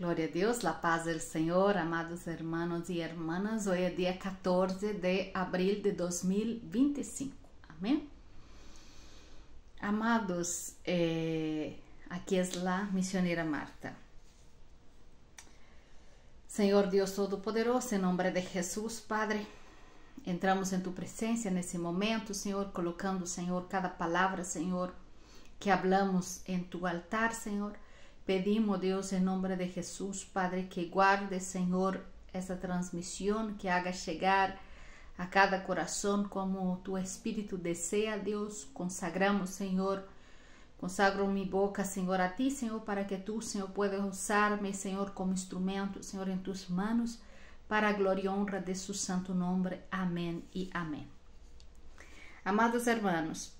Glória a Deus, la paz del Señor, amados hermanos y hermanas. Hoy es día 14 de abril de 2025. Amén. Amados, aquí es la misionera Marta. Señor Dios Todopoderoso, en nombre de Jesús, Padre, entramos en tu presencia en ese momento, Señor, colocando, Señor, cada palabra, Señor, que hablamos en tu altar, Señor. Pedimos, Dios, en nombre de Jesús, Padre, que guarde, Señor, esa transmisión, que haga llegar a cada corazón como tu Espíritu desea, Dios. Consagramos, Señor, consagro mi boca, Señor, a ti, Señor, para que tú, Señor, puedas usarme, Señor, como instrumento, Señor, en tus manos, para a gloria y honra de su santo nombre. Amén y amén. Amados hermanos,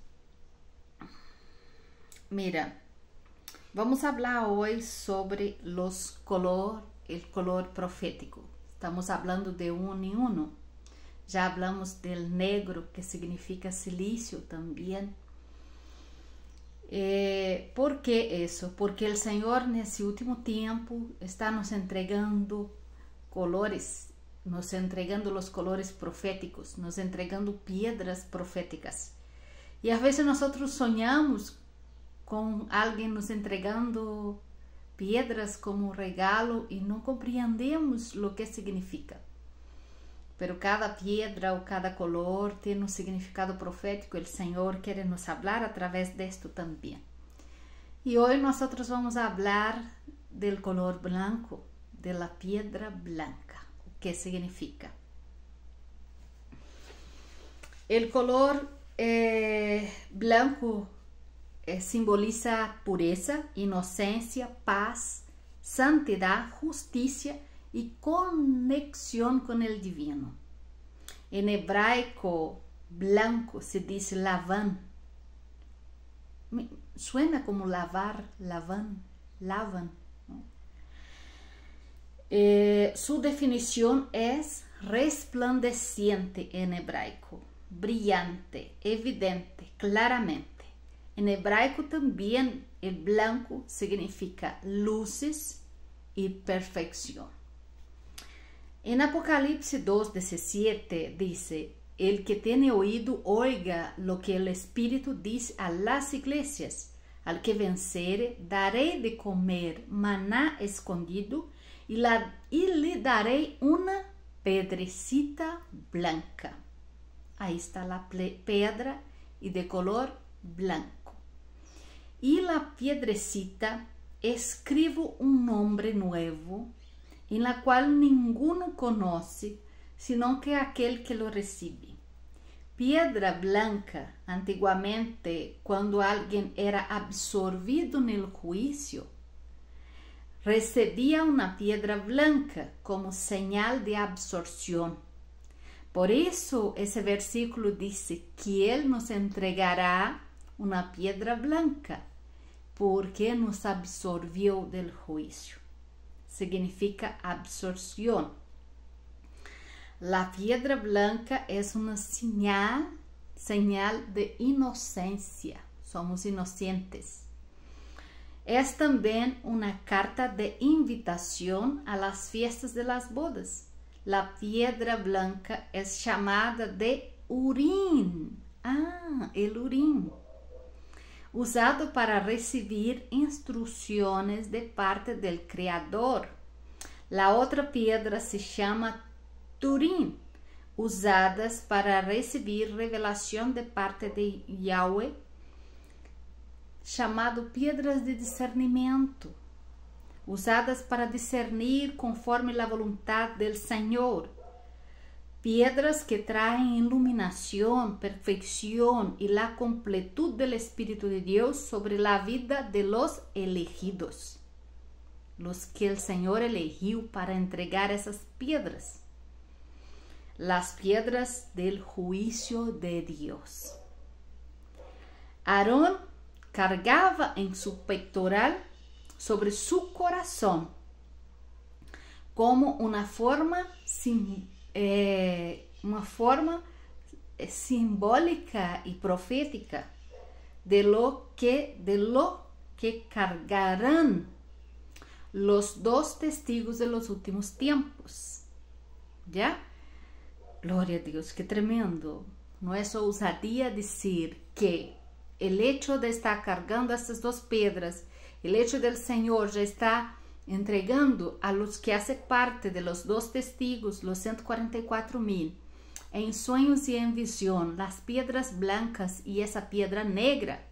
mira, vamos a hablar hoy sobre el color profético. Estamos hablando de uno en uno. Ya hablamos del negro, que significa silicio también. ¿Por qué eso? Porque el Señor en ese último tiempo está nos entregando colores, nos entregando los colores proféticos, nos entregando piedras proféticas. Y a veces nosotros soñamos con alguien nos entregando piedras como regalo y no compreendemos lo que significa. Pero cada piedra o cada color tiene un significado profético. El Señor quiere nos hablar a través de esto también. Y hoy nosotros vamos a hablar del color blanco, de la piedra blanca. ¿Qué significa? El color blanco simboliza pureza, inocencia, paz, santidad, justicia y conexión con el divino. En hebraico, blanco se dice lavan. Suena como lavar, lavan. ¿No? Su definición es resplandeciente en hebraico, brillante, evidente, claramente. En hebraico también el blanco significa luces y perfección. En Apocalipsis 2:17 dice: el que tiene oído oiga lo que el Espíritu dice a las iglesias. Al que vencere daré de comer maná escondido y le daré una piedrecita blanca. Ahí está la piedra y de color blanco. Y la piedrecita escribo un nombre nuevo, en la cual ninguno conoce, sino que aquel que lo recibe. Piedra blanca, antiguamente, cuando alguien era absorbido en el juicio, recibía una piedra blanca como señal de absorción. Por eso ese versículo dice que Él nos entregará una piedra blanca, porque nos absorbió del juicio. Significa absorción. La piedra blanca es una señal de inocencia. Somos inocentes. Es también una carta de invitación a las fiestas de las bodas. La piedra blanca es llamada de Urim. El Urim. Usado para recibir instrucciones de parte del Creador. La otra piedra se llama Turim, usadas para recibir revelación de parte de Yahweh, chamado piedras de discernimento, usadas para discernir conforme la voluntad del Señor. Piedras que traen iluminación, perfección y la completud del Espíritu de Dios sobre la vida de los elegidos, los que el Señor eligió para entregar esas piedras, las piedras del juicio de Dios. Aarón cargaba en su pectoral sobre su corazón como una forma simbólica y profética de lo que cargarán los dos testigos de los últimos tiempos. ¿Ya? Gloria a Dios, qué tremendo. No es ousadia decir que el hecho de estar cargando estas dos piedras, el hecho del Señor ya está entregando a los que hacen parte de los dos testigos, los 144,000, en sueños y en visión, las piedras blancas y esa piedra negra,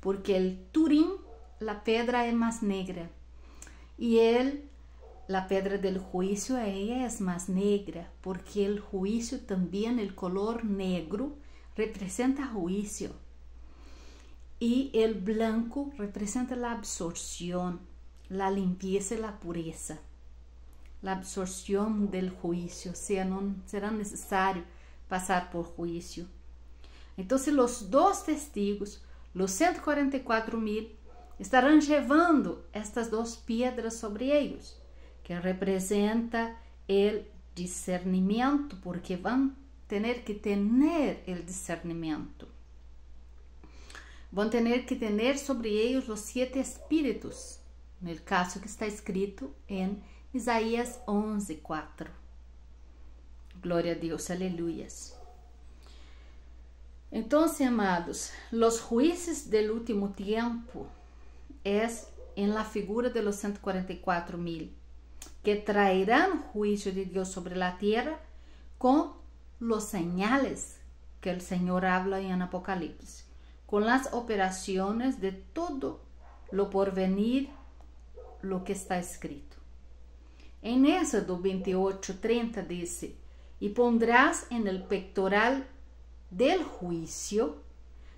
porque el Turín, la piedra es más negra, y la piedra del juicio, ella es más negra, porque el juicio también, el color negro, representa juicio. Y el blanco representa la absorción, la limpieza y la pureza. La absorción del juicio, o sea, no será necesario pasar por juicio. Entonces, los dos testigos, los 144,000, estarán llevando estas dos piedras sobre ellos, que representa el discernimiento, porque van a tener que tener el discernimiento. Van a tener que tener sobre ellos los 7 espíritus, en el caso que está escrito en Isaías 11:4. Gloria a Dios, aleluyas. Entonces, amados, los jueces del último tiempo es en la figura de los 144,000, que traerán juicio de Dios sobre la tierra con los señales que el Señor habla en Apocalipsis, con las operaciones de todo lo porvenir, lo que está escrito. En Éxodo 28:30 dice: y pondrás en el pectoral del juicio.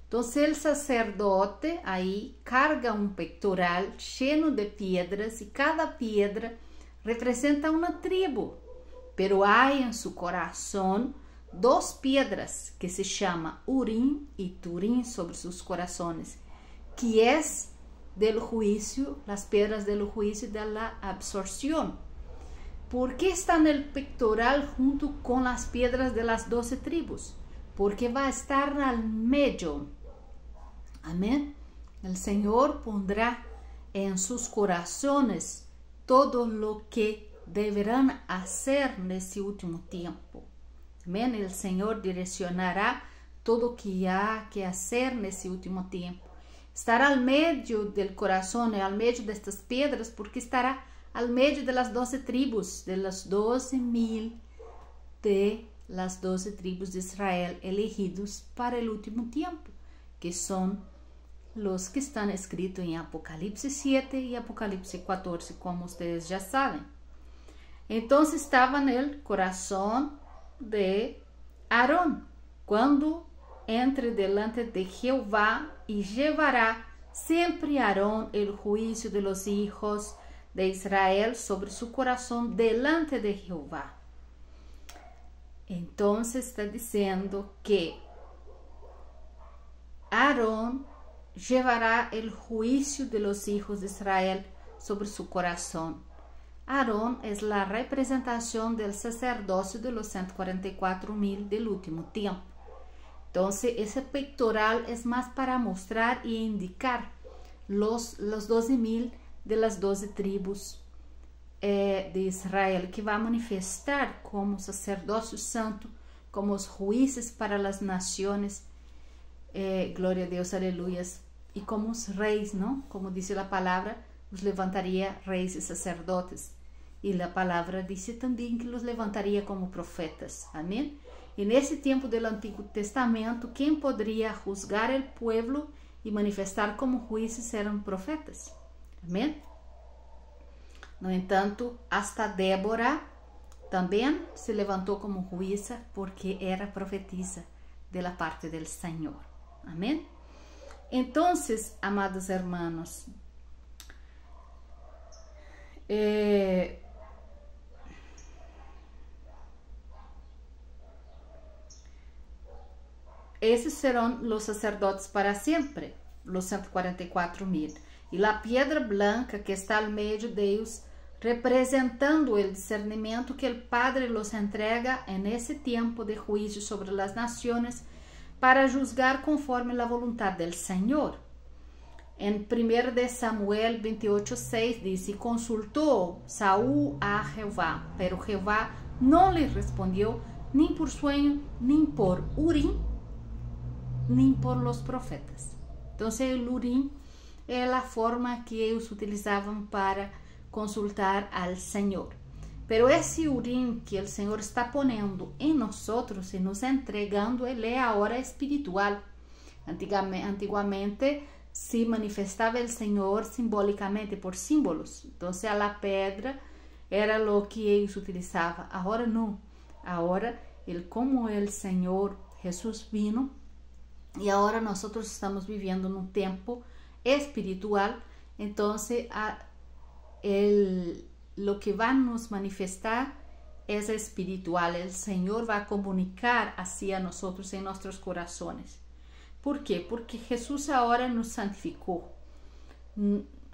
Entonces el sacerdote ahí carga un pectoral lleno de piedras, y cada piedra representa una tribu, pero hay en su corazón 2 piedras que se llama Urim y Turim sobre sus corazones, que es del juicio, las piedras del juicio de la absorción. ¿Por qué está en el pectoral junto con las piedras de las 12 tribus? Porque va a estar al medio. Amén. El Señor pondrá en sus corazones todo lo que deberán hacer en este último tiempo. Amén. El Señor direccionará todo lo que hay que hacer en este último tiempo. Estará al medio del corazón y al medio de estas piedras, porque estará al medio de las 12 tribus, de las 12,000 de las 12 tribus de Israel elegidos para el último tiempo, que son los que están escritos en Apocalipsis 7 y Apocalipsis 14, como ustedes ya saben. Entonces estaba en el corazón de Aarón, cuando entre delante de Jehová, y llevará siempre Aarón el juicio de los hijos de Israel sobre su corazón delante de Jehová. Entonces está diciendo que Aarón llevará el juicio de los hijos de Israel sobre su corazón. Aarón es la representación del sacerdocio de los 144,000 del último tiempo. Entonces, ese pectoral es más para mostrar y indicar los 12,000 de las 12 tribus de Israel, que va a manifestar como sacerdocio santo, como os jueces para las naciones, gloria a Dios, aleluyas, y como os reis, ¿no? Como dice la palabra, los levantaría reyes y sacerdotes, y la palabra dice también que los levantaría como profetas, amén. En ese tiempo del Antiguo Testamento, quien podría juzgar el pueblo y manifestar como jueces eran profetas, amén. No entanto, hasta Débora también se levantó como jueza, porque era profetisa de la parte del Señor, amén. Entonces, amados hermanos, esos serán los sacerdotes para siempre, los 144,000. Y la piedra blanca que está al medio de ellos, representando el discernimiento que el Padre los entrega en ese tiempo de juicio sobre las naciones, para juzgar conforme la voluntad del Señor. En 1 de Samuel 28:6 dice, consultó Saúl a Jehová, pero Jehová no le respondió ni por sueño, ni por Urim, ni por los profetas. Entonces el Urim es la forma que ellos utilizaban para consultar al Señor. Pero esse Urim que o Senhor está ponendo em nós e nos entregando, ele é agora espiritual. Antigamente se manifestava o Senhor simbolicamente por símbolos. Então, a pedra era o que eles utilizavam. Agora não. Agora, como o Senhor Jesus vino, e agora nós estamos vivendo num tempo espiritual. Então, lo que va a nos manifestar es espiritual. El Señor va a comunicar hacia nosotros en nuestros corazones. ¿Por qué? Porque Jesús ahora nos santificó.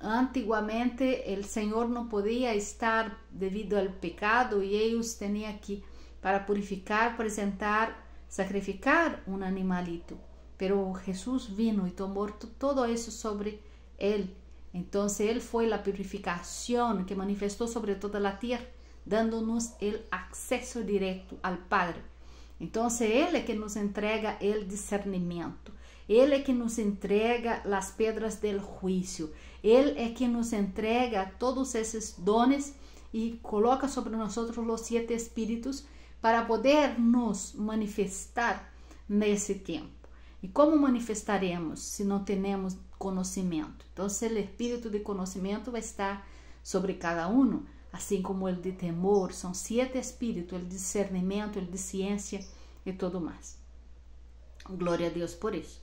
Antiguamente el Señor no podía estar debido al pecado y ellos tenían que, para purificar, presentar, sacrificar un animalito. Pero Jesús vino y tomó todo eso sobre él. Entonces, Él fue la purificación que manifestó sobre toda la tierra, dándonos el acceso directo al Padre. Entonces, Él es que nos entrega el discernimiento. Él es que nos entrega las piedras del juicio. Él es que nos entrega todos esos dones y coloca sobre nosotros los 7 espíritus para podernos manifestar nesse tempo. E como manifestaremos se não temos conhecimento? Então, o espírito de conhecimento vai estar sobre cada um, assim como o de temor. São 7 espíritos, o de discernimento, o de ciência e tudo mais. Glória a Deus por isso.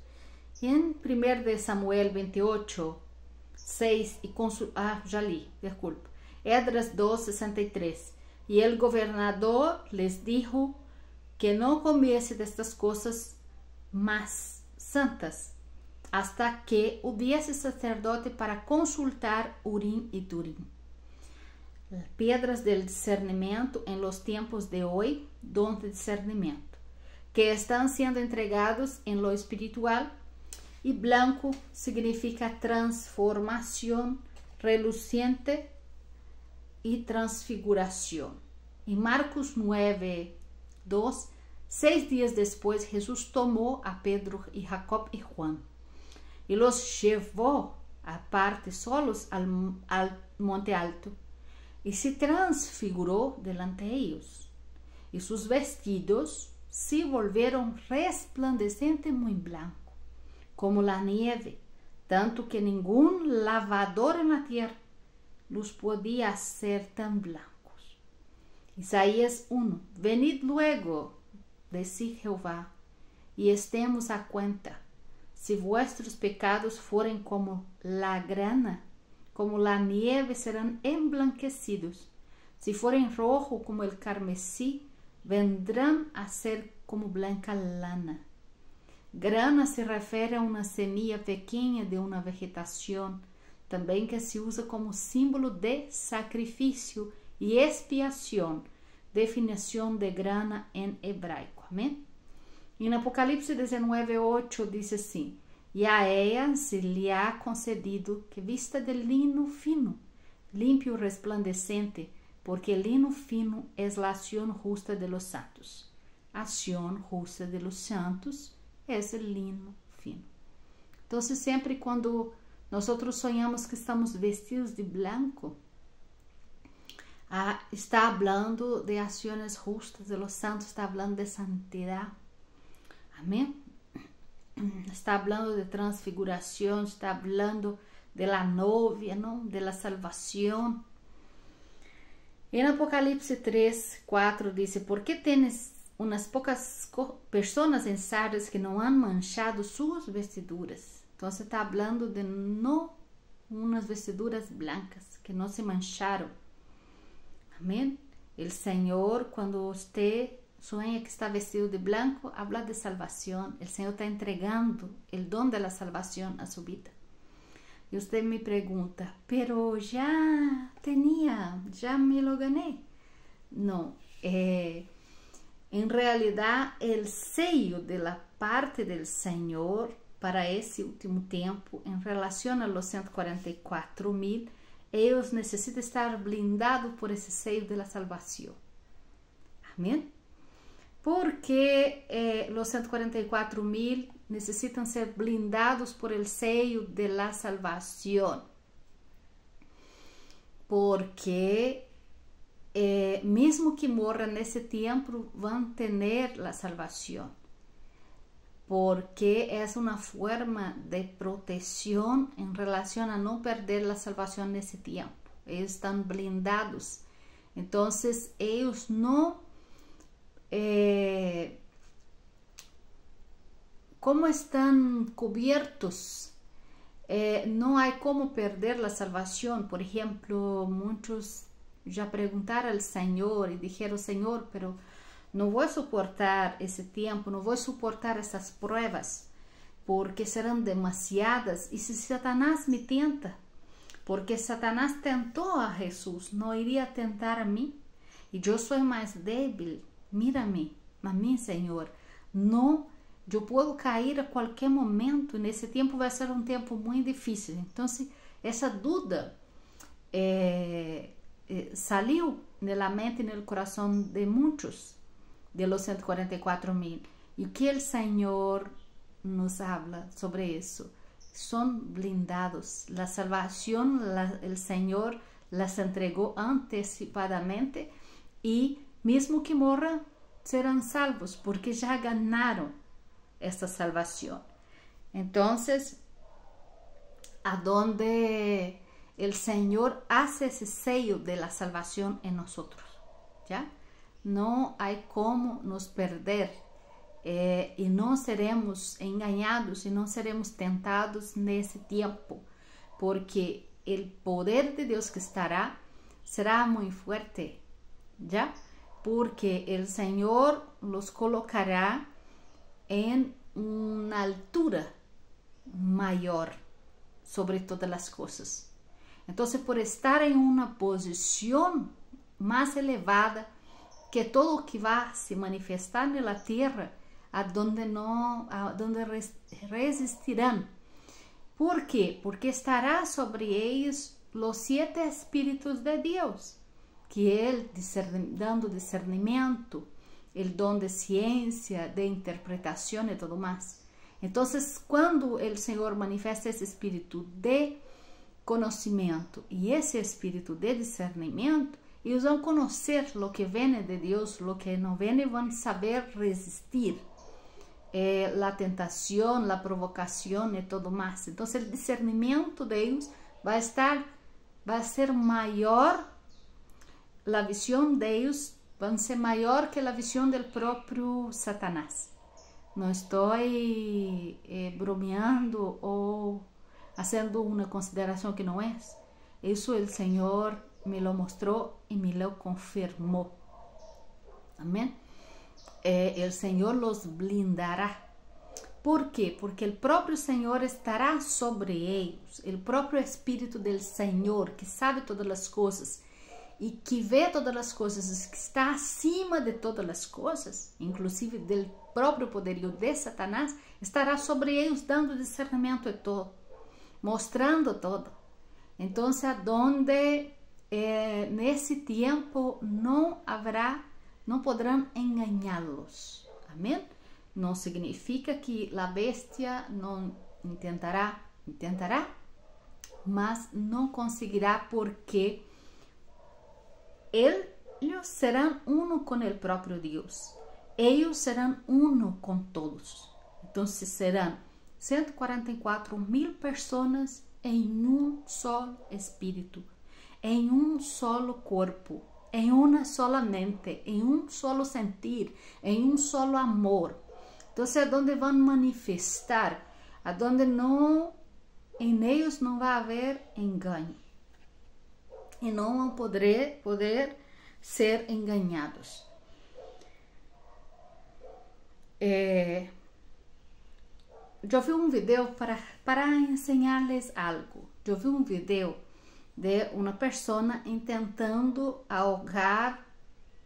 E em 1 de Samuel 28, 6, já li, desculpa. Esdras 2:63. E o governador les dijo que não comiese destas coisas más santas, hasta que hubiese sacerdote para consultar Urim y Turim. Piedras del discernimiento en los tiempos de hoy, don de discernimiento, que están siendo entregados en lo espiritual, y blanco significa transformación, reluciente y transfiguración. En Marcos 9:2, 6 días después, Jesús tomó a Pedro y Jacob y Juan y los llevó aparte solos al monte alto y se transfiguró delante de ellos. Y sus vestidos se volvieron resplandecientes muy blanco, como la nieve, tanto que ningún lavador en la tierra los podía hacer tan blancos. Isaías 1. Venid luego, decía Jehová, y estemos a cuenta. Si vuestros pecados fueren como la grana, como la nieve serán emblanquecidos. Si fueren rojo como el carmesí, vendrán a ser como blanca lana. Grana se refiere a una semilla pequeña de una vegetación, también que se usa como símbolo de sacrificio y expiación, definición de grana en hebraico. Amén. En Apocalipse 19:8 dice así: y a ella se le ha concedido que vista de lino fino, limpio y resplandeciente, porque el lino fino es la acción justa de los santos. Acción justa de los santos es el lino fino. Entonces, siempre cuando nosotros soñamos que estamos vestidos de blanco, está hablando de acciones justas de los santos, está hablando de santidad. Amén. Está hablando de transfiguración, está hablando de la novia, ¿no? De la salvación. En Apocalipse 3:4 dice: ¿por qué tienes unas pocas personas en Sardes que no han manchado sus vestiduras? Entonces está hablando de no unas vestiduras blancas que no se mancharon. Amén. El Señor, cuando usted sueña que está vestido de blanco, habla de salvación. El Señor está entregando el don de la salvación a su vida. Y usted me pregunta: pero ya tenía, ya me lo gané. No, en realidad el sello de la parte del Señor para esse último tempo, em relação a los 144.000, eles necessitam estar blindados por esse seio da salvação. Amém? Porque os 144.000 necessitam ser blindados por el seio de la salvação. Porque mesmo que morram nesse tempo, vão ter a salvação. Porque é uma forma de proteção em relação a não perder a salvação nesse tempo. Eles estão blindados. Então, eles não... como estão cobertos, não há como perder a salvação. Por exemplo, muitos já perguntaram ao Senhor e disseram: Senhor, pero não vou suportar esse tempo, não vou suportar essas provas, porque serão demasiadas. E se Satanás me tenta, porque Satanás tentou a Jesus, não iria tentar a mim? E eu sou mais débil. Mira-me, a mim, Senhor. Não, eu posso cair a qualquer momento. Nesse tempo vai ser um tempo muito difícil. Então, essa dúvida saiu na mente e no coração de muitos de los 144.000. E o que o Senhor nos habla sobre isso? São blindados. A salvação, o Senhor las entregou antecipadamente e mesmo que morram, serão salvos, porque já ganharam essa salvação. Então, aonde o Senhor hace esse sello de la salvação em nós, já? Não há como nos perder e não seremos enganados e não seremos tentados nesse tempo, porque o poder de Deus que estará será muito forte, já? Porque o Senhor los colocará em uma altura maior sobre todas as coisas. Então, por estar em uma posição mais elevada que todo o que vai se manifestar na terra, aonde resistirão. Por quê? Porque estará sobre eles os 7 Espíritos de Deus, que Ele dando discernimento, o dom de ciência, de interpretação e tudo mais. Então, quando o Senhor manifesta esse espírito de conhecimento e esse espírito de discernimento, eles vão conhecer o que vem de Deus, o que não vem, e vão saber resistir a tentação, a provocação e tudo mais. Então, o discernimento de eles vai ser maior. A visão de Deus vai ser maior que a visão do próprio Satanás. Não estou bromeando ou fazendo uma consideração que não é. Isso o Senhor me lo mostrou e me lo confirmou. Amém? O Senhor los blindará. Por quê? Porque o próprio Senhor estará sobre eles. O próprio Espírito do Senhor, que sabe todas as coisas e que vê todas as coisas, que está acima de todas as coisas, inclusive do próprio poderio de Satanás, estará sobre eles, dando discernimento de todo, mostrando todo. Então, aonde nesse tempo não poderão enganá-los. Amém? Não significa que a bestia não intentará, mas não conseguirá, porque eles serão uno com o próprio Deus. Eles serão uno com todos. Então, serão 144.000 pessoas em um só espírito, em um solo corpo, em uma sola mente, em um solo sentir, em um solo amor. Então, é onde vão manifestar, aonde não, em eles não vai haver engano. E não vão poder ser enganados. Eu vi um vídeo para ensinar-lhes algo. Eu vi um vídeo de uma pessoa tentando ahogar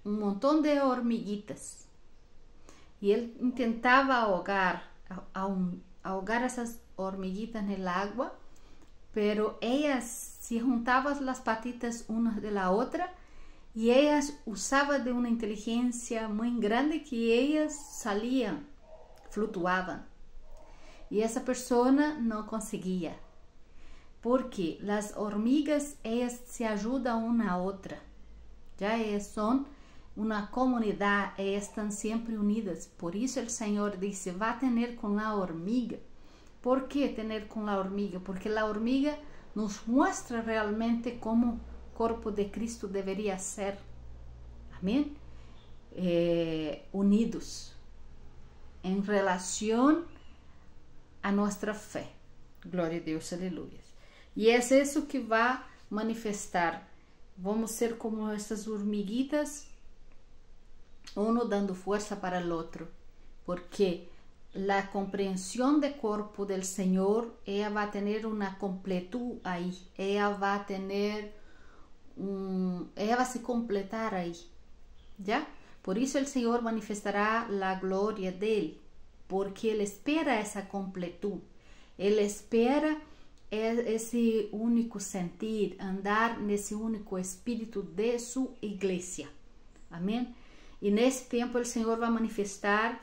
um montão de hormiguitas. E ele tentava ahogar ahogar esas hormiguitas en el agua, pero ellas se juntaban las patitas una de la otra y ellas usaban de una inteligencia muy grande que ellas salían, flutuaban. Y esa persona no conseguía, porque las hormigas, ellas se ayudan una a otra. Ya ellas son una comunidad, ellas están siempre unidas. Por eso el Señor dice, va a tener con la hormiga. ¿Por qué tener con la hormiga? Porque la hormiga nos muestra realmente cómo el cuerpo de Cristo debería ser. Amén. Unidos en relación a nuestra fe. Glória a Deus, aleluia. E é isso que vai manifestar. Vamos ser como essas hormiguitas, uno dando força para o outro, porque a compreensão do corpo do Senhor, ela vai ter uma completude aí, ela vai ter ela vai se completar aí, já? Por isso o Senhor manifestará a glória dele, porque ele espera essa completude, ele espera esse único sentir, andar nesse único espírito de sua igreja. Amém? E nesse tempo o Senhor vai manifestar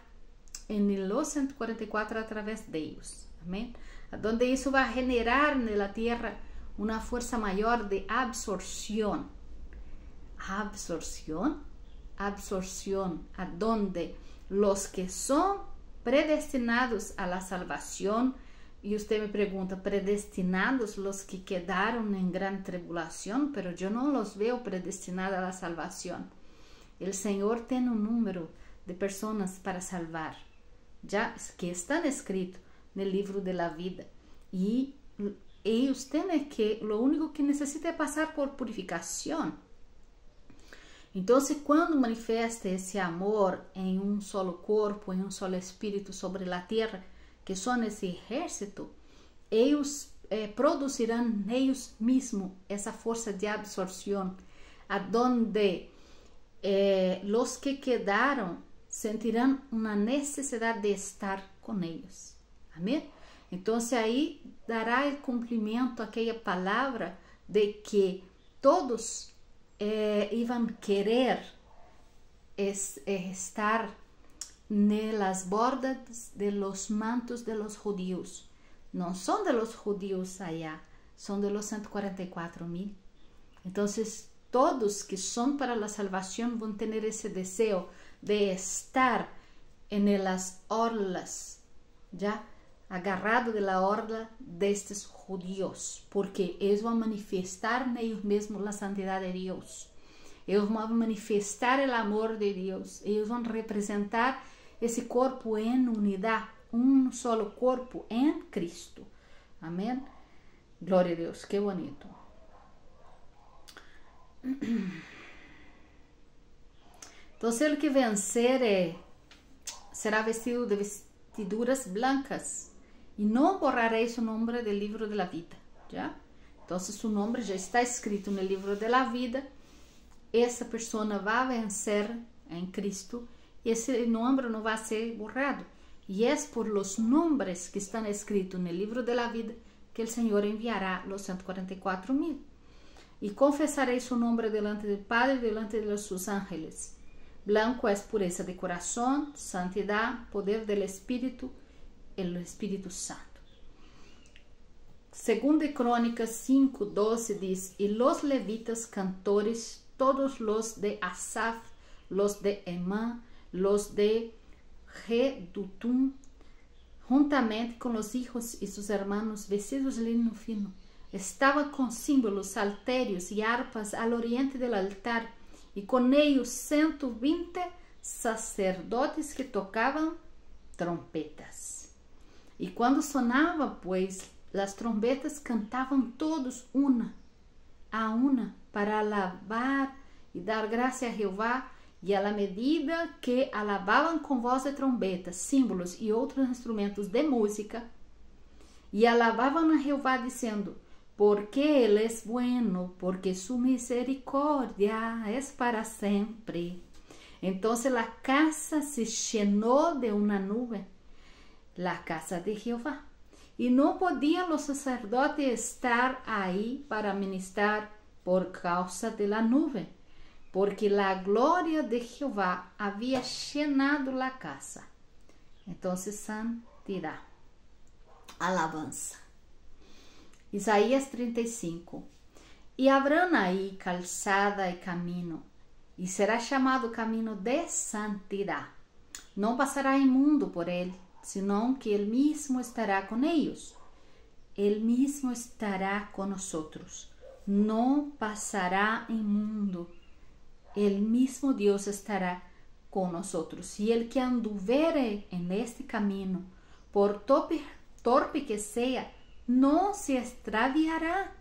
em los 144 através de ellos. Amém? Donde isso vai generar na terra uma força maior de absorção. Absorção, aonde los que são predestinados a la salvação. E você me pergunta, predestinados los que quedaram em grande tribulação? Pero eu não los veo predestinados a la salvação. O Senhor tem um número de pessoas para salvar, já que estão escritos no livro de la vida. E eles têm que, lo único que necessitam é passar por purificação. Então, quando manifesta esse amor em um solo corpo, em um solo espírito sobre a terra, que são esse exército, eles produzirão eles mesmos essa força de absorção, aonde os que quedaram sentirão uma necessidade de estar com eles. Amém? Então, aí dará o cumprimento àquela palavra de que todos iam querer estar nas bordas de los mantos de los judíos. Não são de los judíos allá, são de los 144,000. Então, todos que são para a salvação vão ter esse desejo de estar em las orlas, já agarrado de la orla destes judíos, porque eles vão manifestar neles mesmos a santidade de Deus. Eles vão manifestar o amor de Deus. Eles vão representar esse corpo em unidade, um solo corpo em Cristo. Amém? Glória a Deus, que bonito. Então, o que vencer será vestido de vestiduras blancas e não borrarei seu nome do livro da vida. Já? Então, seu nome já está escrito no livro da vida. Essa pessoa vai vencer em Cristo. Esse nome não vai ser borrado. E é por los nombres que estão escritos no livro da vida que o Senhor enviará os 144,000. E confessarei seu nome delante do Padre e delante de seus ángeles. Blanco é pureza de coração, santidade, poder do Espírito, o Espírito Santo. Segundo Crônicas 5:12 diz: E los levitas cantores, todos los de Asaf, los de Emã, los de Jedutum, juntamente com os hijos e seus hermanos vestidos de lino fino, estavam com símbolos, salterios e harpas al oriente del altar, e com ellos 120 sacerdotes que tocavam trompetas. E quando sonava, pues, as trompetas cantavam todos una a una para alabar e dar graça a Jeová. E à medida que alabavam com voz de trombeta, símbolos e outros instrumentos de música, e alabavam a Jeová dizendo: porque Ele é bueno, porque su misericórdia é para sempre. Então a casa se llenou de uma nuvem la casa de Jehová. Y no podían los sacerdotes estar ahí para ministrar por causa de la nube, porque la gloria de Jehová había llenado la casa. Entonces, santidad, alabanza. Isaías 35. Y habrán ahí calzada y camino, y será llamado camino de santidad. No pasará inmundo por él, sino que él mismo estará con ellos. Él mismo estará con nosotros. No pasará inmundo. El mismo Dios estará con nosotros. Y el que anduvere en este camino, por torpe que sea, no se extraviará.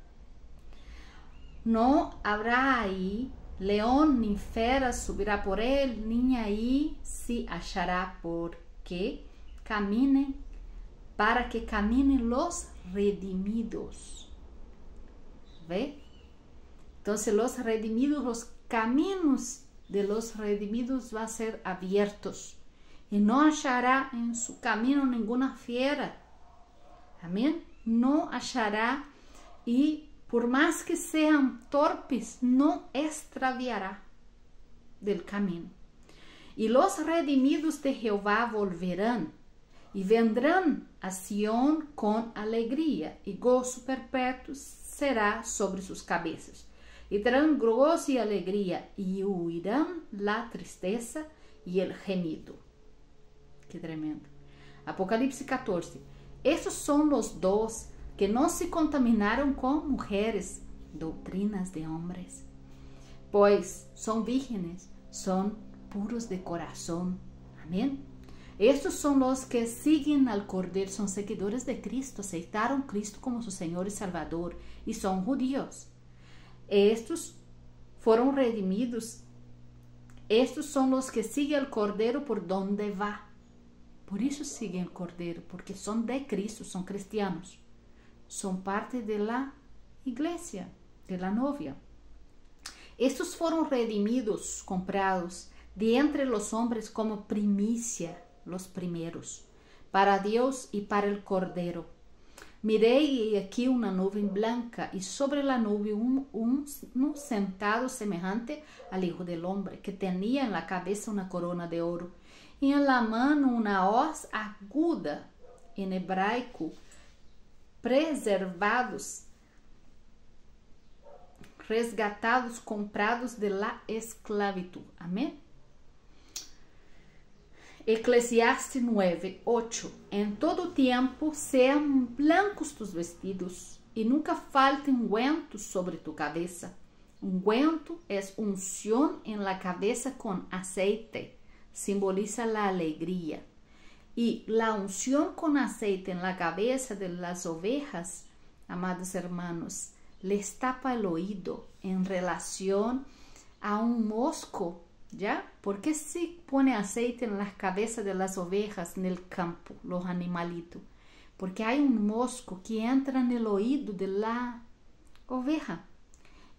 No habrá ahí león ni fera subirá por él, ni ahí se achará porque caminen, para que caminen los redimidos. ¿Ve? Entonces los redimidos, los caminos de los redimidos van a ser abiertos y no achará en su camino ninguna fiera. Amén. No achará, y por más que sean torpes, no extraviará del camino. Y los redimidos de Jehová volverán y vendrán a Sión con alegría, y gozo perpetuo será sobre sus cabezas. Y traerán gozo y alegría, y huirán la tristeza y el gemido. Qué tremendo. Apocalipsis 14. Estos son los dos que no se contaminaron con mujeres, doctrinas de hombres, pues son vírgenes, son puros de corazón. Amén. Estos son los que siguen al Cordero, son seguidores de Cristo, aceptaron a Cristo como su Señor y Salvador, y son judíos. Estos fueron redimidos. Estos son los que siguen al Cordero por donde va. Por eso siguen al Cordero, porque son de Cristo, son cristianos. Son parte de la iglesia, de la novia. Estos fueron redimidos, comprados de entre los hombres como primicia, los primeros, para Dios y para el Cordero. Miré y aquí una nube blanca, y sobre la nube un sentado semejante al Hijo del Hombre, que tenía en la cabeza una corona de oro, y en la mano una hoz aguda, en hebraico, preservados, resgatados, comprados de la esclavitud. Amén. Eclesiastes 9:8. En todo tiempo sean blancos tus vestidos, y nunca falte ungüento sobre tu cabeza. Ungüento es unción en la cabeza con aceite, simboliza la alegría. Y la unción con aceite en la cabeza de las ovejas, amados hermanos, les tapa el oído en relación a un mosco, ¿ya? ¿Por qué se pone aceite en la cabeza de las ovejas en el campo, los animalitos? Porque hay un mosco que entra en el oído de la oveja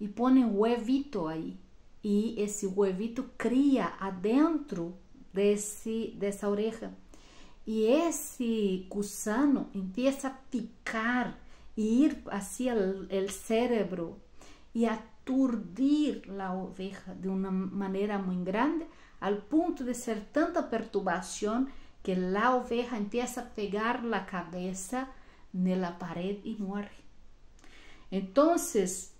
y pone un huevito ahí, y ese huevito cría adentro de esa oreja. Y ese gusano empieza a picar y ir hacia el cerebro y aturdir la oveja de una manera muy grande, al punto de ser tanta perturbación que la oveja empieza a pegar la cabeza en la pared y muere. Entonces,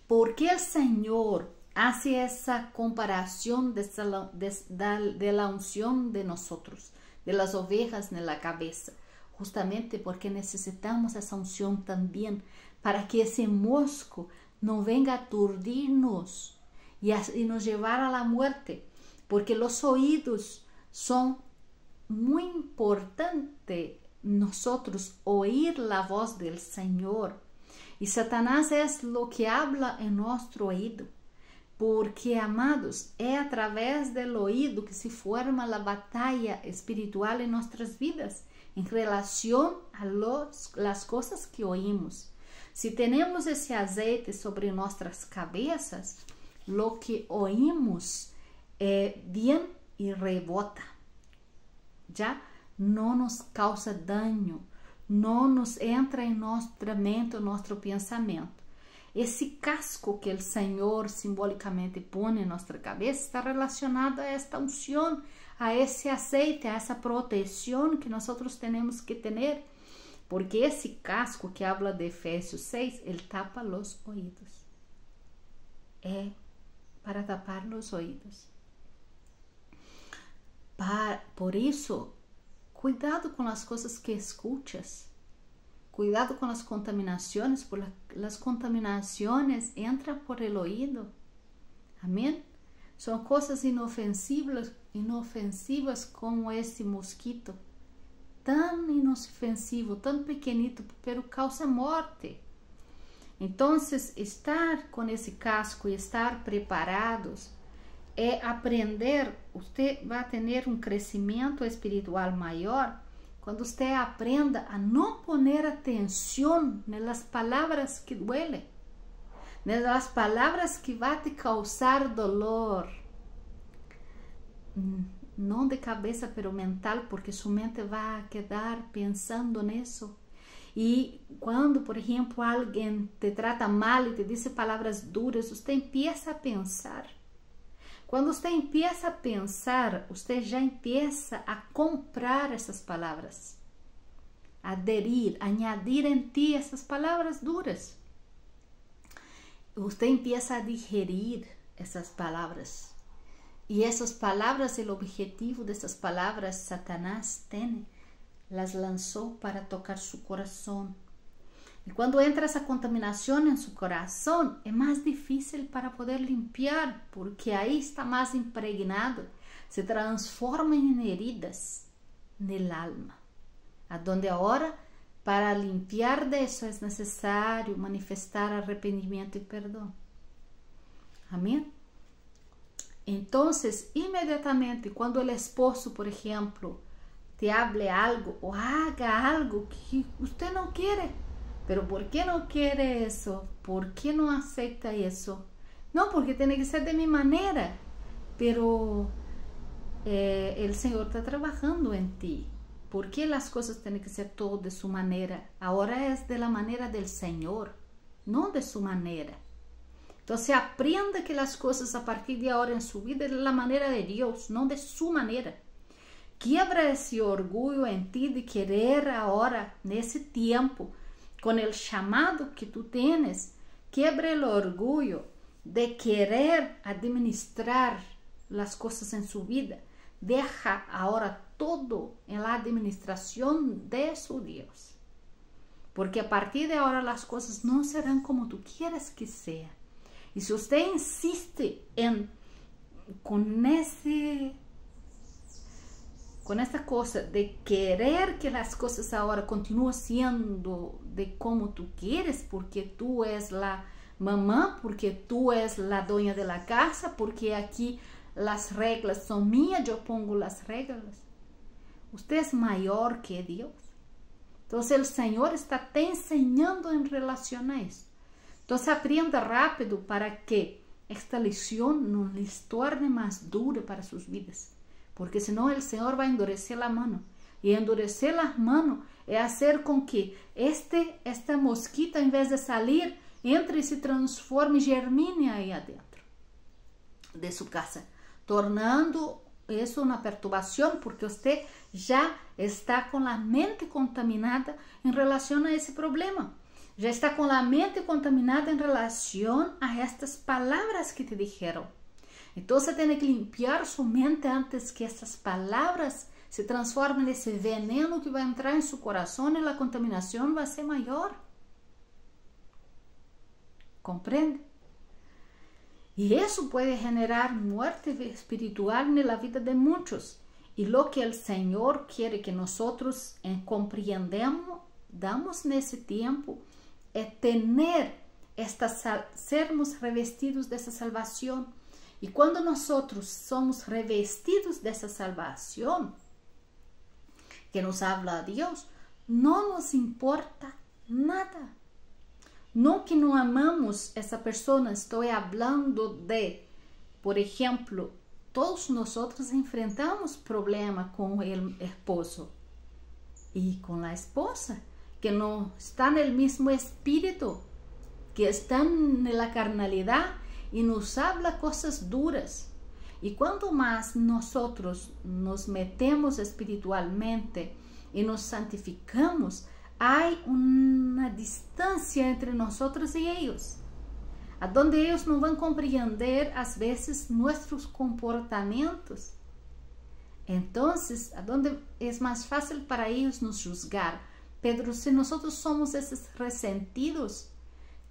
¿por qué el Señor hace esa comparación de la unción de nosotros, de las ovejas en la cabeza? Justamente porque necesitamos esa unción también, para que ese mosco no venga a aturdirnos y nos llevar a la muerte, porque los oídos son muy importantes, nosotros oír la voz del Señor, y Satanás es lo que habla en nuestro oído. Porque, amados, é através del oído que se forma a batalha espiritual em nossas vidas, em relação a las coisas que oímos. Se temos esse azeite sobre nossas cabeças, lo que oímos viene e rebota. Já não nos causa dano, não nos entra em nossa mente, nosso pensamento. Esse casco que o Senhor simbolicamente põe em nossa cabeça está relacionado a esta unção, a esse aceite, a essa proteção que nós temos que ter, porque esse casco que habla de Efésios 6, ele tapa os ouvidos. É para tapar os ouvidos. Por isso, cuidado com as coisas que escutas. Cuidado com as contaminações, porque as contaminações entram por el oído. Amém? São coisas inofensivas como esse mosquito. Tão inofensivo, tão pequenito, pero causa morte. Então, estar com esse casco e estar preparados é aprender. Você vai ter um crescimento espiritual maior quando você aprenda a não poner atenção nas palavras que duelen, nas palavras que vão te causar dolor. Não de cabeça, pero mental, porque sua mente vai quedar pensando nisso. E quando, por exemplo, alguém te trata mal e te diz palavras duras, você empieza a pensar. Quando você empieza a pensar, você já empieza a comprar essas palavras, aderir, añadir em ti essas palavras duras. Você empieza a digerir essas palavras. E essas palavras, o objetivo dessas palavras, Satanás tem, las lançou para tocar seu coração. E quando entra essa contaminação em seu coração, é mais difícil para poder limpar, porque aí está mais impregnado, se transforma em heridas no alma, aonde agora, para limpar disso, é necessário manifestar arrependimento e perdão. Amém? Então, imediatamente, quando o esposo, por exemplo, te hable algo ou haga algo que você não quer, pero ¿por qué no quiere eso? ¿Por qué no acepta eso? No, porque tiene que ser de mi manera, pero el Señor está trabajando en ti. ¿Por qué las cosas tienen que ser todo de su manera? Ahora es de la manera del Señor, no de su manera. Entonces aprenda que las cosas a partir de ahora en su vida es de la manera de Dios, no de su manera. Quiebra ese orgullo en ti de querer ahora, nesse tiempo, con el chamado que tú tienes, quebra el orgullo de querer administrar las cosas en su vida. Deja ahora todo en la administración de su Dios. Porque a partir de ahora las cosas no serán como tú quieres que sea. Y si usted insiste con esta cosa de querer que las cosas ahora continúen siendo de como tú quieres, porque tú es la mamá, porque tú es la dueña de la casa, porque aquí las reglas son mías, yo pongo las reglas. Usted es mayor que Dios. Entonces el Señor está te enseñando en relación a eso. Entonces aprenda rápido para que esta lección no les torne más dura para sus vidas. Porque senão o Senhor vai endurecer a mão. E endurecer a mão é fazer com que esta mosquita, em vez de sair, entre e se transforme e germine aí adentro de sua casa, tornando isso uma perturbação, porque você já está com a mente contaminada em relação a esse problema. Já está com a mente contaminada em relação a estas palavras que te dijeron. Então, você tem que limpar sua mente antes que essas palavras se transformem nesse veneno que vai entrar em seu coração e a contaminação vai ser maior. Compreende? E isso pode generar morte espiritual na vida de muitos. E lo que o Senhor quer que nós compreendamos, damos nesse tempo, é sermos revestidos dessa salvação. E quando nós somos revestidos dessa salvação, que nos habla a Deus, não nos importa nada. Não que não amamos essa pessoa, estou falando de, por exemplo, todos nós enfrentamos problema com o esposo. y con la esposa, que no están en el mismo espíritu, que están en la carnalidad y nos habla cosas duras. Y cuanto más nosotros nos metemos espiritualmente y nos santificamos, hay una distancia entre nosotros y ellos, a donde ellos no van a comprender a veces nuestros comportamientos. Entonces, a donde es más fácil para ellos nos juzgar. Pero si nosotros somos esos resentidos,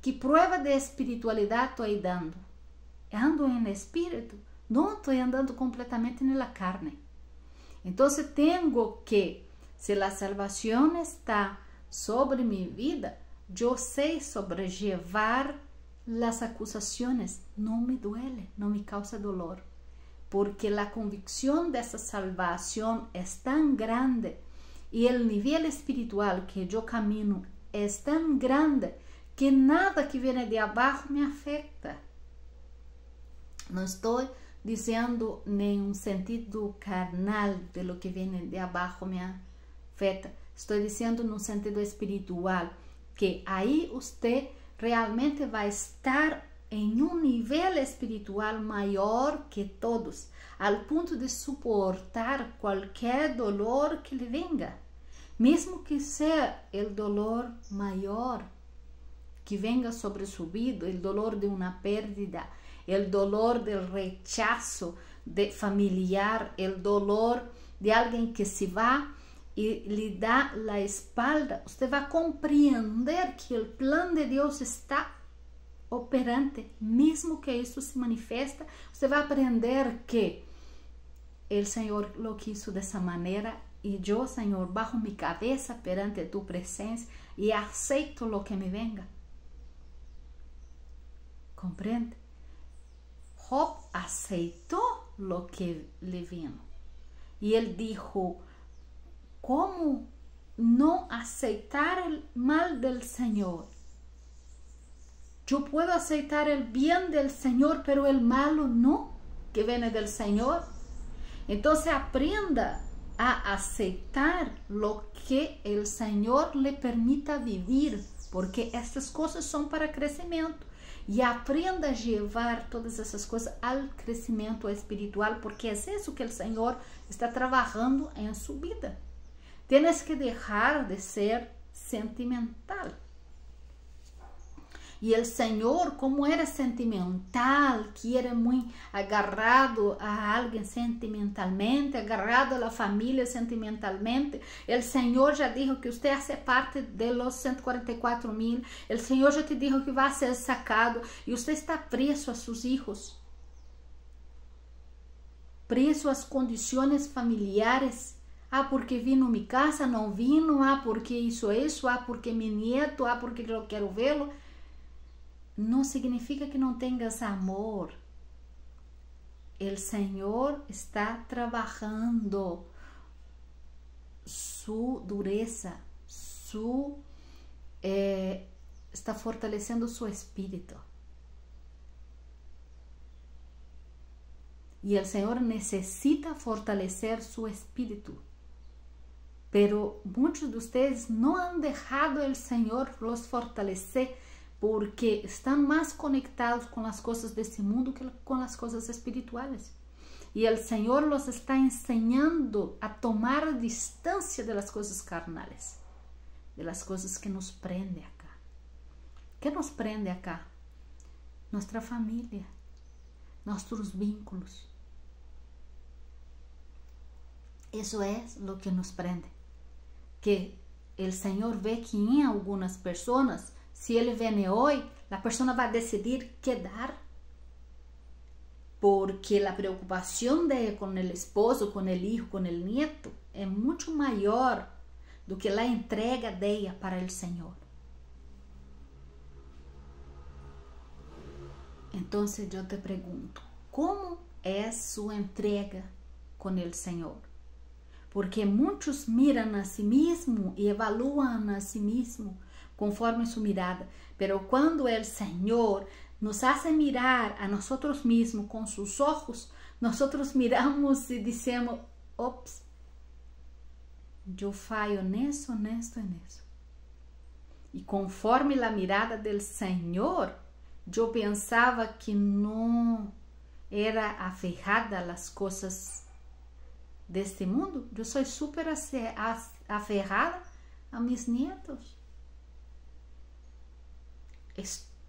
¿qué prueba de espiritualidad estoy dando? Ando en el espíritu, no estoy andando completamente en la carne. Entonces tengo que, si la salvación está sobre mi vida, yo sé sobrellevar las acusaciones. No me duele, no me causa dolor, porque la convicción de esa salvación es tan grande y el nivel espiritual que yo camino es tan grande que nada que viene de abajo me afecta. No estoy diciendo en un sentido carnal de lo que viene de abajo me afecta. Estoy diciendo en un sentido espiritual, que ahí usted realmente va a estar en un nivel espiritual mayor que todos, al punto de soportar cualquier dolor que le venga, mesmo que sea el dolor mayor que venga sobre su vida, el dolor de una pérdida, el dolor del rechazo de familiar, el dolor de alguien que se va y le da la espalda. Usted va a comprender que el plan de Dios está operante, mesmo que isso se manifesta. Usted va a aprender que el Señor lo quiso de esa manera y yo, Señor, bajo mi cabeza perante tu presencia y aceito lo que me venga. ¿Comprende? Job aceitou lo que le vino y él dijo: ¿cómo no aceitar el mal del Señor? Yo puedo aceitar el bien del Señor, pero el malo no, que viene del Señor. Entonces aprenda a aceitar lo que el Señor le permita vivir, porque estas cosas son para crecimiento. E aprenda a levar todas essas coisas ao crescimento espiritual, porque é isso que o Senhor está trabalhando em sua vida. Tienes que deixar de ser sentimental. E o Senhor, como era sentimental, que era muito agarrado a alguém sentimentalmente, agarrado a la família sentimentalmente, o Senhor já disse que você hace parte de los 144,000, o Senhor já te disse que vai ser sacado, e você está preso a seus filhos, preso às condições familiares. Ah, porque vino mi casa, não vino, ah, porque isso, ah, porque mi nieto, ah, porque eu quero vê-lo. Não significa que não tenhas amor. O Senhor está trabalhando sua dureza, está fortalecendo seu espírito. E o Senhor necessita fortalecer seu espírito. Pero muitos de vocês não han deixado o Senhor los fortalecer, porque estão mais conectados com as coisas desse mundo que com as coisas espirituais. E o Senhor los está ensinando a tomar distância das coisas carnais, das coisas que nos prendem acá. ¿Qué nos prende acá? Nossa família, nossos vínculos. Isso é o que nos prende. Que o Senhor vê que em algumas pessoas, se ele vem hoje, a pessoa vai decidir quedar, porque a preocupação dele com o esposo, com o filho, com o nieto é muito maior do que a entrega dela para o Senhor. Então, eu te pergunto, como é sua entrega com o Senhor? Porque muitos miram a si mesmo e evaluam a si mesmo conforme sua mirada, pero quando o Senhor nos hace mirar a nós mesmos com seus olhos, nós miramos e dizemos: ops, eu falho nisso, nisso e nisso. E conforme a mirada do Senhor, eu pensava que não era aferrada às coisas deste mundo. Eu sou super aferrada a meus netos.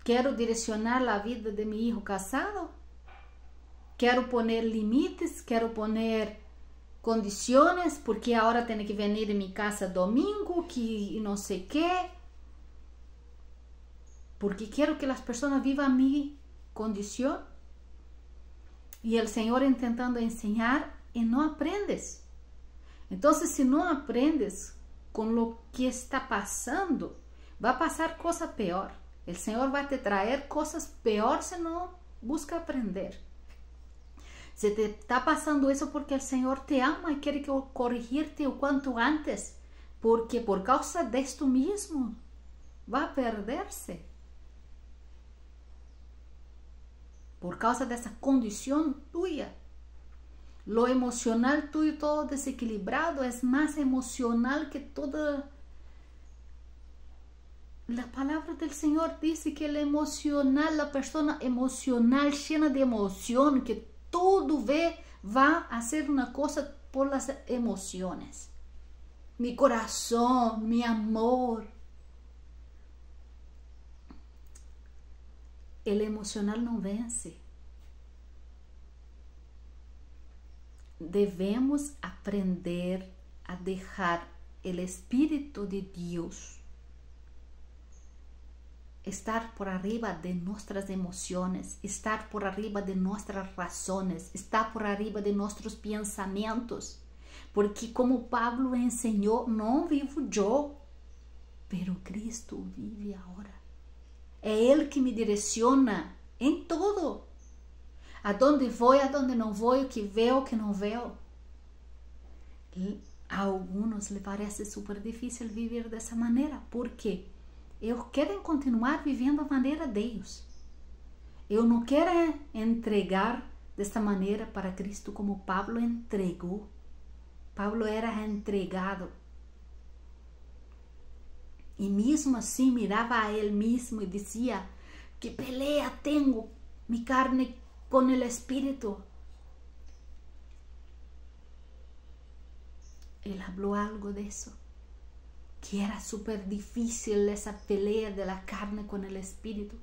Quero direcionar a vida de meu filho casado. Quero poner limites, quero poner condições, porque agora tem que vir em minha casa domingo, que não sei o que. Porque quero que as pessoas vivam a minha condição. E o Senhor tentando ensinar e não aprendes. Então, se não aprendes com o que está passando, vai passar coisa pior. O Senhor vai te trazer coisas piores se não busca aprender. Se te está passando isso porque o Senhor te ama e quer corrigir-te o quanto antes, porque por causa disto mesmo vai perder-se. Por causa dessa condição tuya. Lo emocional tuyo todo desequilibrado é mais emocional que toda. A palavra do Senhor diz que o emocional, a pessoa emocional, cheia de emoção, que tudo vai a ser uma coisa por las emoções. Mi coração, mi amor. O emocional não vence. Devemos aprender a deixar o Espírito de Deus estar por arriba de nossas emoções, estar por arriba de nossas razões, estar por arriba de nossos pensamentos. Porque como Pablo ensinou, não vivo eu, pero Cristo vive agora. É Ele que me direciona em tudo. Aonde vou, aonde não vou, o que vejo, o que não vejo. A alguns lhe parece super difícil viver dessa maneira. Por quê? Eu quero continuar vivendo a maneira de Deus. Eu não quero entregar desta maneira para Cristo como Pablo entregou. Pablo era entregado. E mesmo assim mirava a ele mesmo e dizia: que pelea tenho, mi carne com o Espírito. Ele falou algo disso, que era super difícil essa pelea de la carne com o Espírito,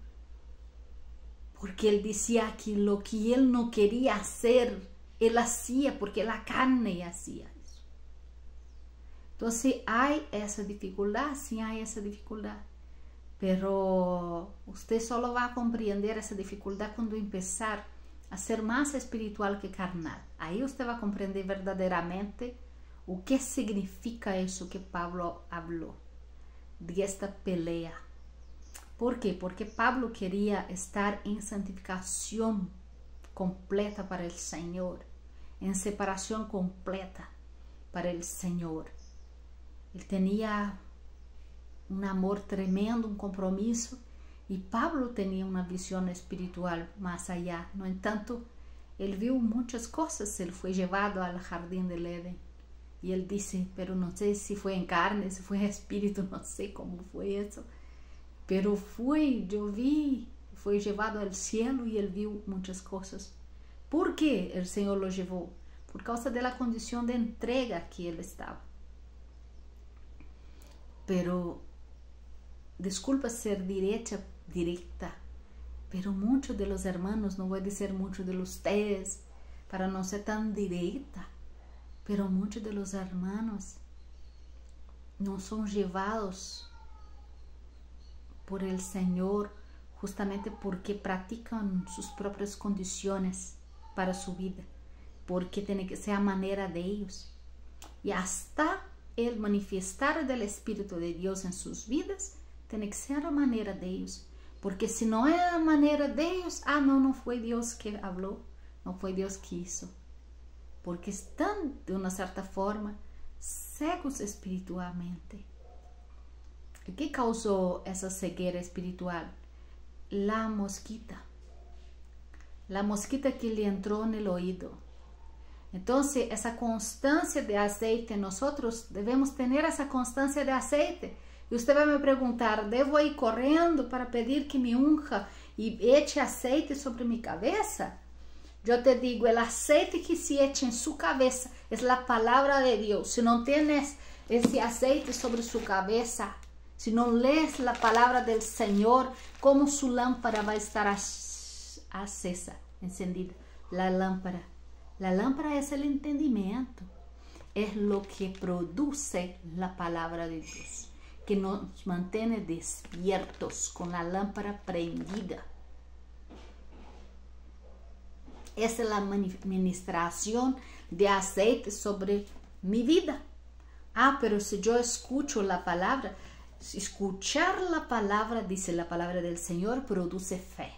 porque ele dizia que lo que ele não queria hacer, ele hacía, porque a carne hacía isso. Então, há essa dificuldade, sim, há essa dificuldade, pero você só vai compreender essa dificuldade quando começar a ser mais espiritual que carnal. Aí você vai compreender verdadeiramente o que significa isso que Pablo falou, desta pelea. Por quê? Porque Pablo queria estar em santificação completa para o Senhor, em separação completa para o Senhor. Ele tinha um amor tremendo, um compromisso, e Pablo tinha uma visão espiritual mais allá. No entanto, ele viu muitas coisas, ele foi levado ao jardim del Éden. E ele disse, pero não sei se foi em carne, se foi em espírito, não sei como foi isso. Pero eu vi, foi levado ao cielo e ele viu muitas coisas. Por que o Senhor lo levou? Por causa da condição de entrega que ele estava. Pero, desculpa ser directa, pero muitos de los hermanos, não vou dizer muitos de ustedes, para não ser tão direta, pero muitos de los hermanos não são levados por el Senhor justamente porque praticam suas próprias condições para sua vida, porque tem que ser a maneira de ellos. E hasta el manifestar del Espírito de Deus em suas vidas, tem que ser a maneira de ellos. Porque se não é a maneira de ellos, não foi Deus que falou, não foi Deus que hizo. Porque estão, de uma certa forma, cegos espiritualmente. O que causou essa cegueira espiritual? La mosquita que lhe entrou no ouvido. Entonces, esa constancia de aceite, nosotros debemos tener esa constancia de aceite. Y usted va a me preguntar, ¿debo ir corriendo para pedir que me unja y eche aceite sobre mi cabeza? Yo te digo, el aceite que se echa en su cabeza es la palabra de Dios. Si no tienes ese aceite sobre su cabeza, si no lees la palabra del Señor, ¿cómo su lámpara va a estar acesa, encendida? La lámpara es el entendimiento, es lo que produce la palabra de Dios, que nos mantiene despiertos con la lámpara prendida. Esa es la ministración de aceite sobre mi vida. Pero si yo escucho la palabra, escuchar la palabra, dice la palabra del Señor, produce fe.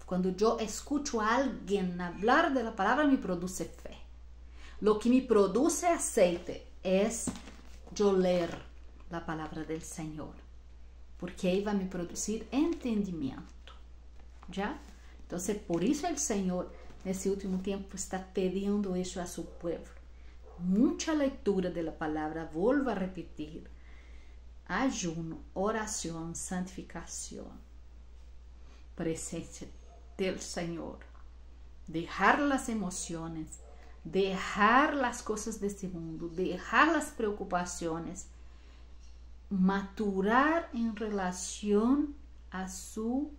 Cuando yo escucho a alguien hablar de la palabra, me produce fe. Lo que me produce aceite es yo leer la palabra del Señor, porque ahí va a me producir entendimiento. ¿Ya? Entonces, por eso el Señor, en ese último tiempo, está pidiendo eso a su pueblo. Mucha lectura de la palabra, vuelvo a repetir, ayuno, oración, santificación, presencia del Señor, dejar las emociones, dejar las cosas de este mundo, dejar las preocupaciones, maturar en relación a sus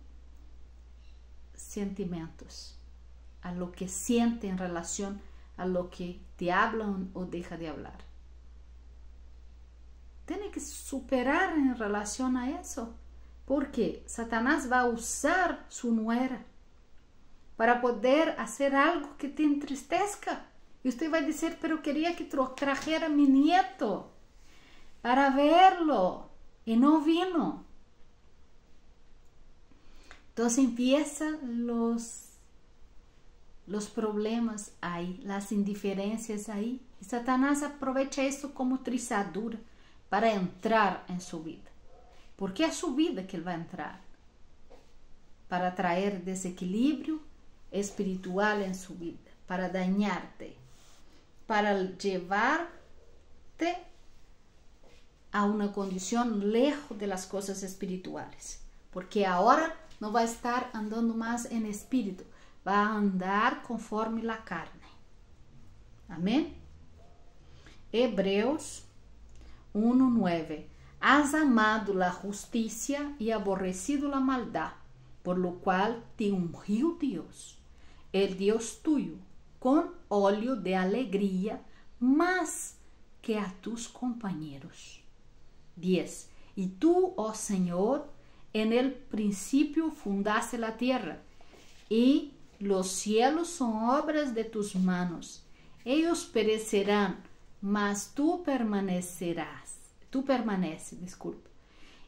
sentimientos, a lo que siente en relación a lo que te hablan o deja de hablar. Tiene que superar en relación a eso, porque Satanás va a usar su nuera para poder hacer algo que te entristezca. Y usted va a decir, pero quería que trajera a mi nieto para verlo, y no vino. Entonces empiezan los problemas ahí, las indiferencias ahí. Y Satanás aprovecha esto como trizadura para entrar en su vida. Porque es su vida que él va a entrar. Para traer desequilibrio espiritual en su vida, para dañarte, para llevarte a una condición lejos de las cosas espirituales. Porque ahora no va a estar andando más en espíritu, va a andar conforme la carne. Amén. Hebreos 1:9. Has amado la justicia y aborrecido la maldad, por lo cual te ungió Dios, el Dios tuyo, con óleo de alegría más que a tus compañeros. 10. Y tú, oh Señor, en el principio fundaste la tierra, y los cielos son obras de tus manos. Ellos perecerán, mas tú permanecerás. Tú permaneces, disculpa.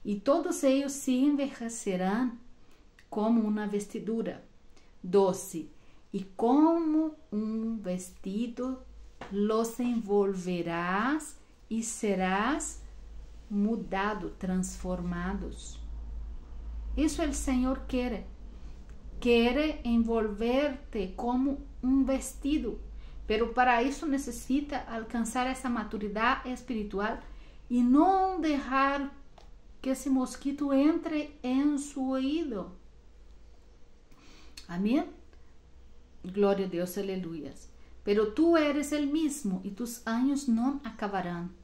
Y todos ellos se envejecerán como una vestidura. 12. Y como un vestido los envolverás y serás mudado, transformados. Eso el Señor quiere. Quiere envolverte como un vestido. Pero para eso necesita alcanzar esa maturidad espiritual y no dejar que ese mosquito entre en su oído. Amén. Gloria a Dios, aleluyas. Pero tú eres el mismo y tus años no acabarán.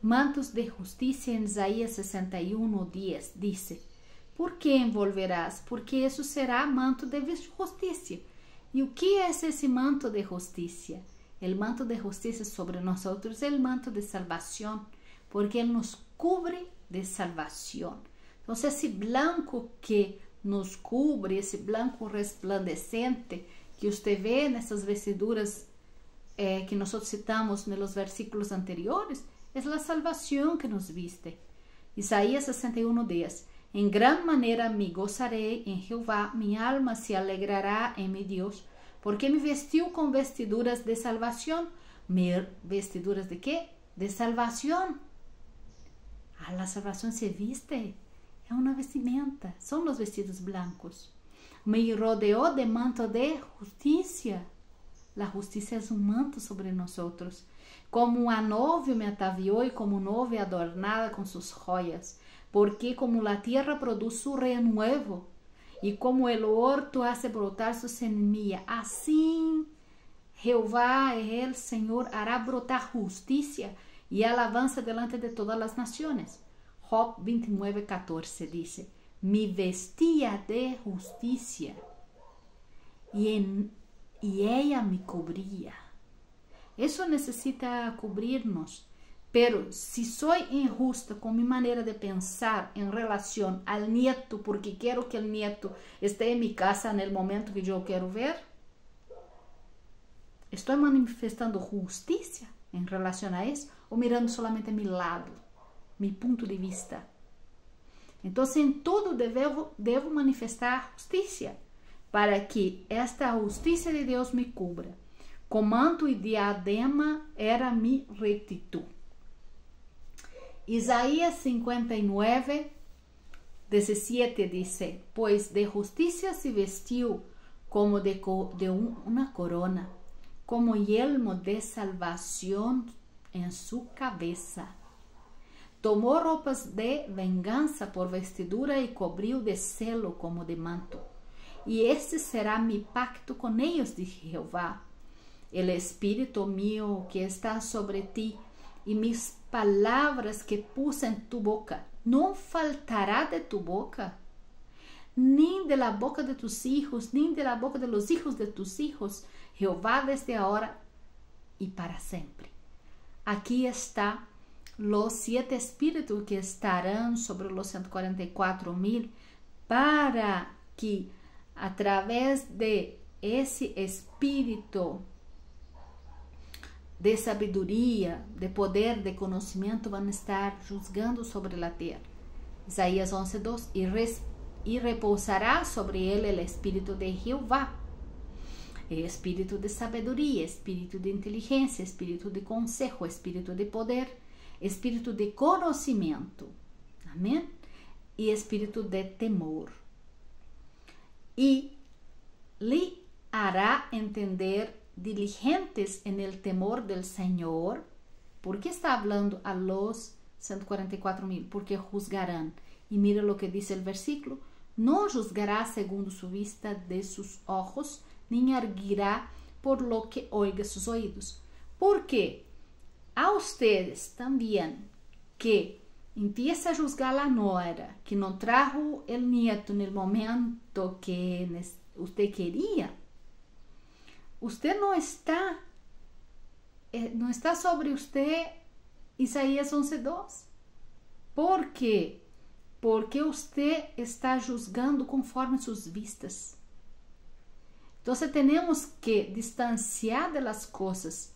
Mantos de justicia en Isaías 61:10 dice: ¿por qué envolverás? Porque eso será manto de justicia. ¿Y qué es ese manto de justicia? El manto de justicia sobre nosotros es el manto de salvación, porque Él nos cubre de salvación. Entonces ese blanco que nos cubre, ese blanco resplandecente que usted ve en esas vestiduras que nosotros citamos en los versículos anteriores, es la salvación que nos viste. Isaías 61:10. En gran manera me gozaré en Jehová, mi alma se alegrará en mi Dios, porque me vestió con vestiduras de salvación. ¿Vestiduras de qué? De salvación. La salvación se viste, es una vestimenta, son los vestidos blancos. Me rodeó de manto de justicia. La justicia es un manto sobre nosotros. Como uma novia me ataviou e como novia adornada com sus joyas. Porque como la tierra produce su renuevo y como el horto hace brotar su semilla, así Jehová, el Señor, hará brotar justicia y alabanza delante de todas las naciones. Job 29:14 dice, me vestía de justicia y ella me cubría. Eso necesita cubrirnos. Pero si soy injusta con mi manera de pensar en relación al nieto, porque quiero que el nieto esté en mi casa en el momento que yo quiero ver, ¿estoy manifestando justicia en relación a eso o mirando solamente mi lado, mi punto de vista? Entonces en todo debo manifestar justicia para que esta justicia de Dios me cubra. Con manto y diadema era mi rectitud. Isaías 59:17 dice, pues de justicia se vestió como de una corona, como yelmo de salvación en su cabeza. Tomó ropas de venganza por vestidura y cubrió de celo como de manto. Y este será mi pacto con ellos, dice Jehová. El espíritu mío que está sobre ti y mis palabras que puse en tu boca, no faltará de tu boca, ni de la boca de tus hijos, ni de la boca de los hijos de tus hijos, Jehová desde ahora y para siempre. Aquí está los 7 espíritus que estarán sobre los 144,000 para que a través de ese espíritu de sabedoria, de poder, de conhecimento, vão estar juzgando sobre a terra. Isaías 11:2, e repousará sobre ele o espírito de Jeová, espírito de sabedoria, espírito de inteligência, espírito de consejo, espírito de poder, espírito de conhecimento, amém? E espírito de temor. E lhe hará entender diligentes en el temor del Señor. ¿Por qué está hablando a los 144,000? Porque juzgarán. Y mira lo que dice el versículo. No juzgará segundo su vista de sus ojos, ni arguirá por lo que oiga sus oídos. Porque a ustedes también que empieza a juzgar la nuera, que no trajo el nieto en el momento que usted quería, usted no está sobre usted Isaías 11:2. ¿Por qué? Porque usted está juzgando conforme sus vistas. Entonces tenemos que distanciar de las cosas,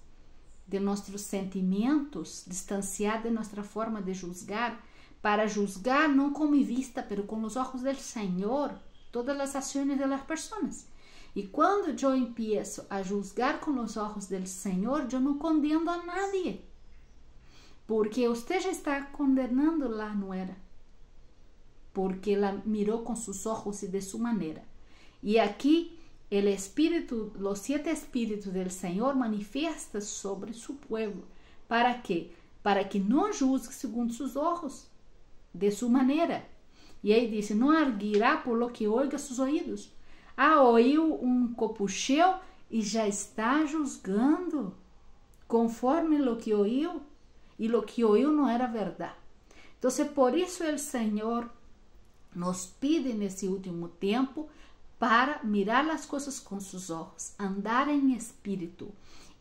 de nuestros sentimientos, distanciar de nuestra forma de juzgar, para juzgar no con mi vista, pero con los ojos del Señor, todas las acciones de las personas. Y cuando yo empiezo a juzgar con los ojos del Señor, yo no condeno a nadie, porque usted ya está condenando a la nuera, porque la miró con sus ojos y de su manera. Y aquí el espíritu, los 7 espíritus del Señor manifiestan sobre su pueblo. ¿Para qué? Para que no juzgue según sus ojos, de su manera. Y ahí dice, no arguirá por lo que oiga sus oídos. Ouviu copucheo e já está juzgando conforme lo que ouviu, e lo que ouviu não era verdade. Então, por isso o Senhor nos pide nesse último tempo para mirar as coisas com seus olhos, andar em espírito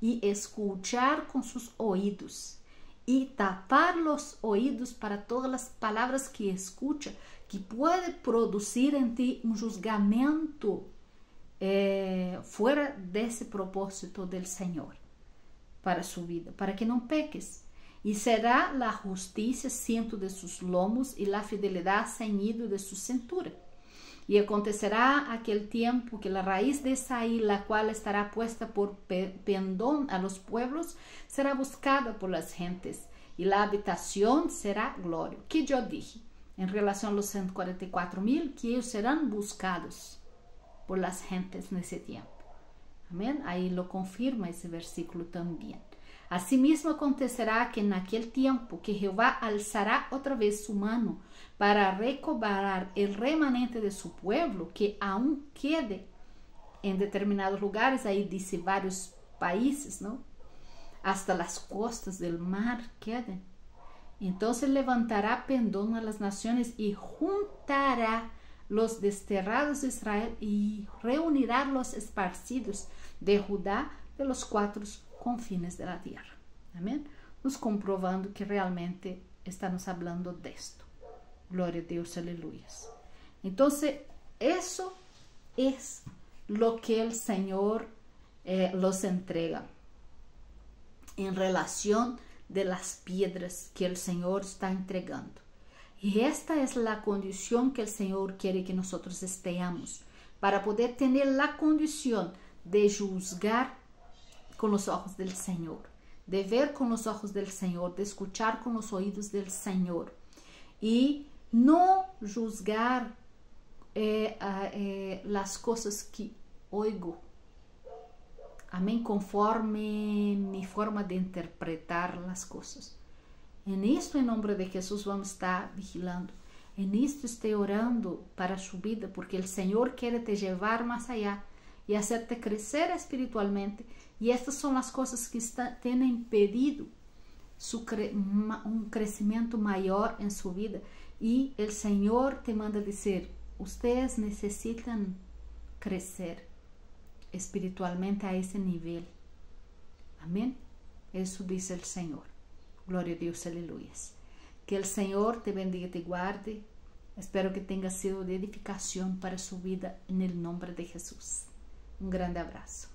e escuchar com seus ouvidos e tapar os ouvidos para todas as palavras que escucha, que pode produzir em ti julgamento fora desse propósito do Senhor para sua vida, para que não peques. E será a justiça cinto de seus lomos e a fidelidade ceñido de sua cintura. E acontecerá aquele tempo que a raiz de Isaí, la qual estará puesta por pendón a los pueblos, será buscada por las gentes, e a habitação será glória. Que eu dije em relação aos 144,000, que eles serão buscados por las gentes nesse tempo. Amén. Ahí lo confirma ese versículo también. Asimismo acontecerá que en aquel tiempo que Jehová alzará otra vez su mano para recobrar el remanente de su pueblo que aún quede en determinados lugares, ahí dice varios países, ¿no? Hasta las costas del mar queden. Entonces levantará pendón a las naciones y juntará los desterrados de Israel y reunirá los esparcidos de Judá de los cuatro confines de la tierra. Amén. Nos comprovando que realmente estamos hablando de esto. Gloria a Dios, aleluya. Entonces, eso es lo que el Señor los entrega en relación de las piedras que el Señor está entregando. Y esta es la condición que el Señor quiere que nosotros estemos, para poder tener la condición de juzgar con los ojos del Señor, de ver con los ojos del Señor, de escuchar con los oídos del Señor, y no juzgar las cosas que oigo, amén, conforme mi forma de interpretar las cosas. En esto, en nombre de Jesús, vamos a estar vigilando. En esto estoy orando para su vida, porque el Señor quiere te llevar más allá y hacerte crecer espiritualmente. Y estas son las cosas que te han impedido un crecimiento mayor en su vida. Y el Señor te manda decir, ustedes necesitan crecer espiritualmente a ese nivel. Amén. Eso dice el Señor. Gloria a Dios, aleluya. Que el Señor te bendiga y te guarde. Espero que tenga sido de edificación para su vida en el nombre de Jesús. Un grande abrazo.